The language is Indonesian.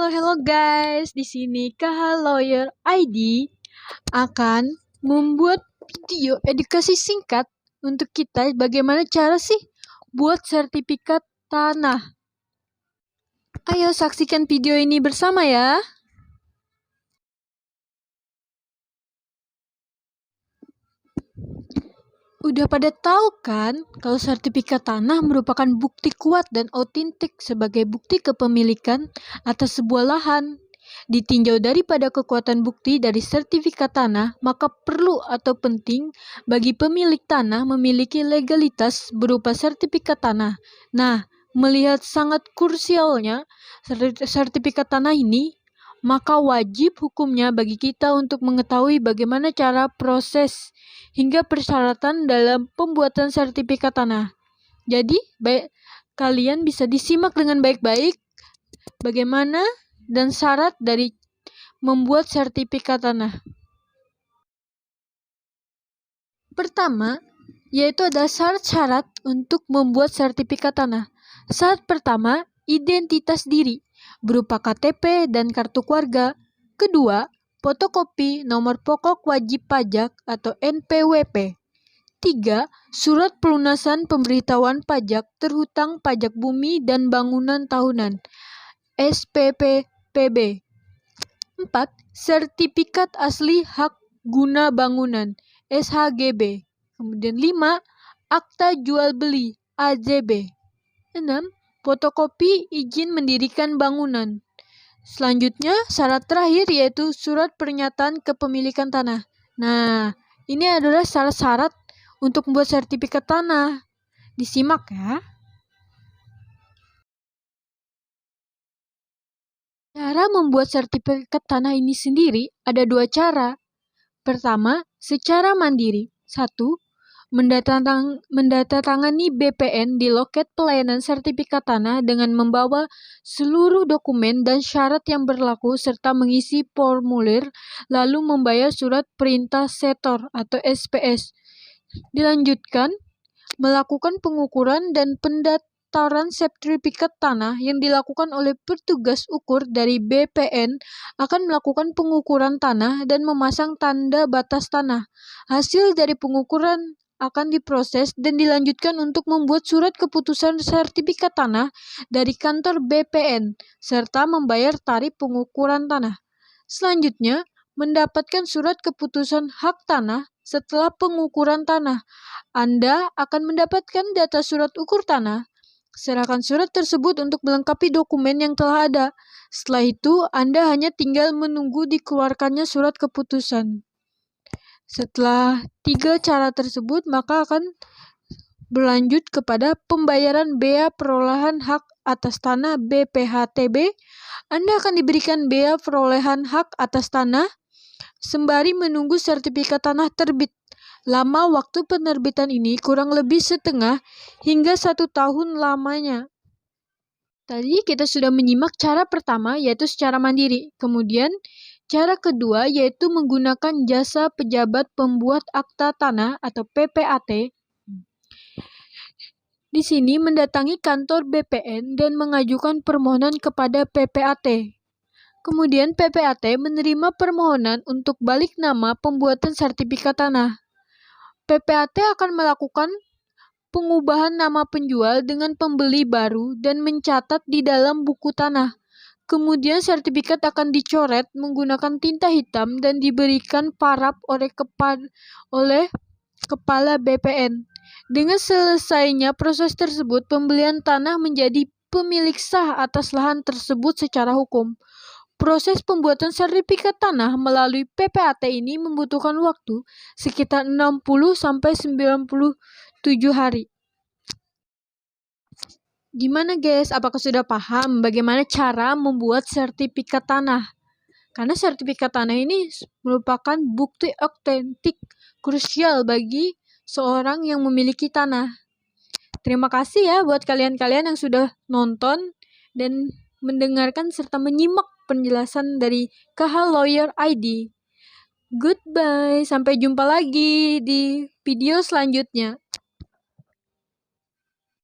Halo guys, di sini KH Lawyer ID akan membuat video edukasi singkat untuk kita bagaimana cara sih buat sertifikat tanah. Ayo saksikan video ini bersama ya. Udah pada tahu kan kalau sertifikat tanah merupakan bukti kuat dan otentik sebagai bukti kepemilikan atas sebuah lahan. Ditinjau daripada kekuatan bukti dari sertifikat tanah, maka perlu atau penting bagi pemilik tanah memiliki legalitas berupa sertifikat tanah. Nah, melihat sangat krusialnya sertifikat tanah ini, maka wajib hukumnya bagi kita untuk mengetahui bagaimana cara proses hingga persyaratan dalam pembuatan sertifikat tanah. Jadi, kalian bisa disimak dengan baik-baik bagaimana dan syarat dari membuat sertifikat tanah. Pertama, yaitu ada syarat-syarat untuk membuat sertifikat tanah. Syarat pertama, identitas diri berupa KTP dan kartu keluarga. Kedua, fotokopi nomor pokok wajib pajak atau NPWP. 3. Surat pelunasan pemberitahuan pajak terhutang pajak bumi dan bangunan tahunan SPPPB. 4. Sertifikat asli hak guna bangunan SHGB. Kemudian 5. Akta jual beli AJB. 6. Fotokopi izin mendirikan bangunan. Selanjutnya, syarat terakhir yaitu surat pernyataan kepemilikan tanah. Nah, ini adalah syarat-syarat untuk membuat sertifikat tanah. Disimak ya. Cara membuat sertifikat tanah ini sendiri ada dua cara. Pertama, secara mandiri. 1. Mendatangani BPN di loket pelayanan sertifikat tanah dengan membawa seluruh dokumen dan syarat yang berlaku serta mengisi formulir, lalu membayar surat perintah setor atau SPS. Dilanjutkan, melakukan pengukuran dan pendaftaran sertifikat tanah yang dilakukan oleh petugas ukur dari BPN akan melakukan pengukuran tanah dan memasang tanda batas tanah. Hasil dari pengukuran akan diproses dan dilanjutkan untuk membuat surat keputusan sertifikat tanah dari kantor BPN serta membayar tarif pengukuran tanah. Selanjutnya, mendapatkan surat keputusan hak tanah setelah pengukuran tanah. Anda akan mendapatkan data surat ukur tanah. Serahkan surat tersebut untuk melengkapi dokumen yang telah ada. Setelah itu, Anda hanya tinggal menunggu dikeluarkannya surat keputusan. Setelah 3 cara tersebut, maka akan berlanjut kepada pembayaran bea perolehan hak atas tanah BPHTB. Anda akan diberikan bea perolehan hak atas tanah sembari menunggu sertifikat tanah terbit. Lama waktu penerbitan ini kurang lebih setengah hingga 1 tahun lamanya. Tadi kita sudah menyimak cara pertama yaitu secara mandiri. Kemudian cara kedua yaitu menggunakan jasa pejabat pembuat akta tanah atau PPAT. Di sini mendatangi kantor BPN dan mengajukan permohonan kepada PPAT. Kemudian PPAT menerima permohonan untuk balik nama pembuatan sertifikat tanah. PPAT akan melakukan pengubahan nama penjual dengan pembeli baru dan mencatat di dalam buku tanah. Kemudian sertifikat akan dicoret menggunakan tinta hitam dan diberikan paraf oleh kepala BPN. Dengan selesainya proses tersebut, pembelian tanah menjadi pemilik sah atas lahan tersebut secara hukum. Proses pembuatan sertifikat tanah melalui PPAT ini membutuhkan waktu sekitar 60-97 hari. Gimana guys, apakah sudah paham bagaimana cara membuat sertifikat tanah? Karena sertifikat tanah ini merupakan bukti otentik krusial bagi seorang yang memiliki tanah. Terima kasih ya buat kalian-kalian yang sudah nonton dan mendengarkan serta menyimak penjelasan dari KH Lawyer ID. Goodbye, sampai jumpa lagi di video selanjutnya.